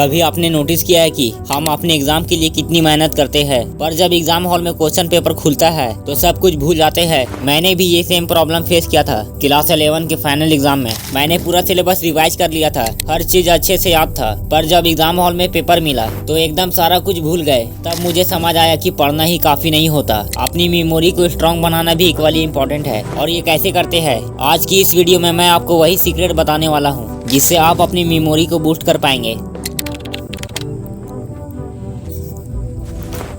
कभी आपने नोटिस किया है कि हम अपने एग्जाम के लिए कितनी मेहनत करते हैं, पर जब एग्जाम हॉल में क्वेश्चन पेपर खुलता है तो सब कुछ भूल जाते हैं। मैंने भी ये सेम प्रॉब्लम फेस किया था क्लास 11 के फाइनल एग्जाम में। मैंने पूरा सिलेबस रिवाइज कर लिया था, हर चीज अच्छे से याद था, पर जब एग्जाम हॉल में पेपर मिला तो एकदम सारा कुछ भूल गए। तब मुझे समझ आया कि पढ़ना ही काफी नहीं होता, अपनी मेमोरी को स्ट्रॉन्ग बनाना भी इक्वली इम्पोर्टेंट है। और ये कैसे करते हैं, आज की इस वीडियो में मैं आपको वही सीक्रेट बताने वाला हूँ जिससे आप अपनी मेमोरी को बूस्ट कर पाएंगे।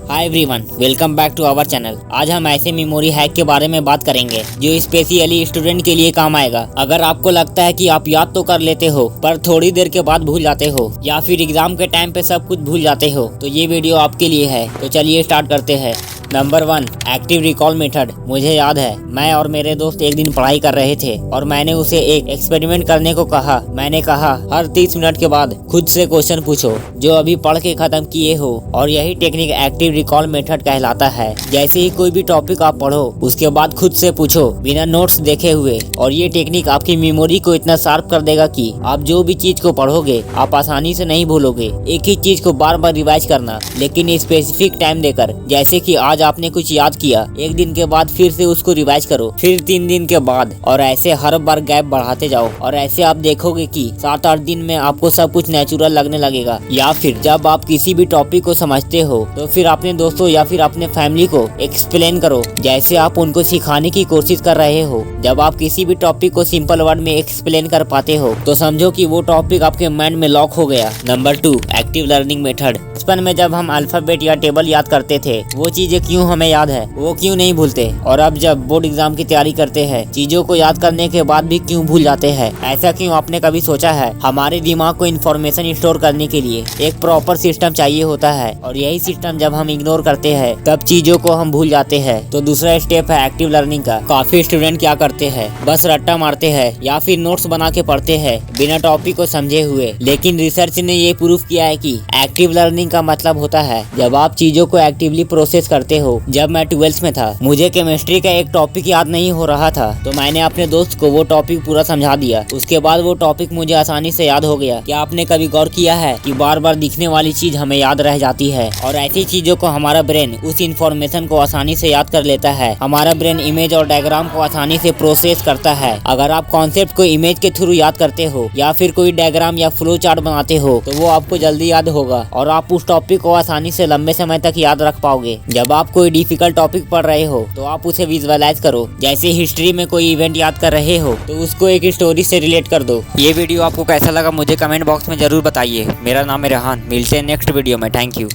Hi everyone, welcome back to our channel. आज हम ऐसे मेमोरी हैक के बारे में बात करेंगे जो स्पेशली स्टूडेंट के लिए काम आएगा। अगर आपको लगता है कि आप याद तो कर लेते हो पर थोड़ी देर के बाद भूल जाते हो, या फिर एग्जाम के टाइम पे सब कुछ भूल जाते हो, तो ये वीडियो आपके लिए है। तो चलिए स्टार्ट करते हैं। Number 1, active recall method. मुझे याद है, मैं और मेरे दोस्त एक दिन पढ़ाई कर रहे थे और मैंने उसे एक एक्सपेरिमेंट करने को कहा। मैंने कहा हर 30 मिनट के बाद खुद से क्वेश्चन पूछो जो अभी पढ़ के खत्म किए हो, और यही टेक्निक एक्टिव रिकॉल मेथड कहलाता है। जैसे ही कोई भी टॉपिक आप पढ़ो उसके बाद खुद से पूछो बिना नोट्स देखे हुए, और ये टेक्निक आपकी मेमोरी को इतना शार्प कर देगा कि आप जो भी चीज को पढ़ोगे आप आसानी से नहीं भूलोगे। एक ही चीज को बार बार रिवाइज करना, लेकिन स्पेसिफिक टाइम देकर। जैसे कि आज आपने कुछ याद किया, एक दिन के बाद फिर से उसको रिवाइज करो, फिर 3 दिन के बाद, और ऐसे हर बार गैप बढ़ाते जाओ। और ऐसे आप देखोगे कि 7-8 दिन में आपको सब कुछ नेचुरल लगने लगेगा। या फिर जब आप किसी भी टॉपिक को समझते हो तो फिर अपने दोस्तों या फिर अपने फैमिली को एक्सप्लेन करो जैसे आप उनको सिखाने की कोशिश कर रहे हो। जब आप किसी भी टॉपिक को सिंपल वर्ड में एक्सप्लेन कर पाते हो तो समझो कि वो टॉपिक आपके माइंड में लॉक हो गया। Number 2, active learning method. बचपन में जब हम अल्फाबेट या टेबल याद करते थे, वो चीजें क्यों हमें याद है, वो क्यों नहीं भूलते? और अब जब बोर्ड एग्जाम की तैयारी करते हैं, चीजों को याद करने के बाद भी क्यों भूल जाते हैं? ऐसा क्यों? आपने कभी सोचा है? हमारे दिमाग को इन्फॉर्मेशन स्टोर करने के लिए एक प्रॉपर सिस्टम चाहिए होता है, और यही सिस्टम जब हम इग्नोर करते हैं तब चीजों को हम भूल जाते हैं। तो दूसरा स्टेप है एक्टिव लर्निंग का। काफी स्टूडेंट क्या करते हैं, बस रट्टा मारते हैं या फिर नोट्स बना के पढ़ते हैं बिना टॉपिक को समझे हुए। लेकिन रिसर्च ने ये प्रूफ किया है कि एक्टिव लर्निंग का मतलब होता है जब आप चीजों को एक्टिवली प्रोसेस करते हो। जब मैं 12th में था, मुझे केमिस्ट्री का एक टॉपिक याद नहीं हो रहा था, तो मैंने अपने दोस्त को वो टॉपिक पूरा समझा दिया। उसके बाद वो टॉपिक मुझे आसानी से याद हो गया। क्या आपने कभी गौर किया है कि बार बार दिखने वाली चीज हमें याद रह जाती है, और ऐसी चीजों को हमारा ब्रेन उस इंफॉर्मेशन को आसानी से याद कर लेता है। हमारा ब्रेन इमेज और डायग्राम को आसानी से प्रोसेस करता है। अगर आप कॉन्सेप्ट को इमेज के थ्रू याद करते हो या फिर कोई डायग्राम या फ्लो चार्ट बनाते हो तो वो आपको जल्दी याद होगा, और आप उस टॉपिक को आसानी से लंबे समय तक याद रख पाओगे। जब आप कोई डिफिकल्ट टॉपिक पढ़ रहे हो तो आप उसे विजुअलाइज करो। जैसे हिस्ट्री में कोई इवेंट याद कर रहे हो तो उसको एक स्टोरी से रिलेट कर दो। ये वीडियो आपको कैसा लगा मुझे कमेंट बॉक्स में जरूर बताइए। मेरा नाम है रेहान, मिलते हैं नेक्स्ट वीडियो में। Thank you.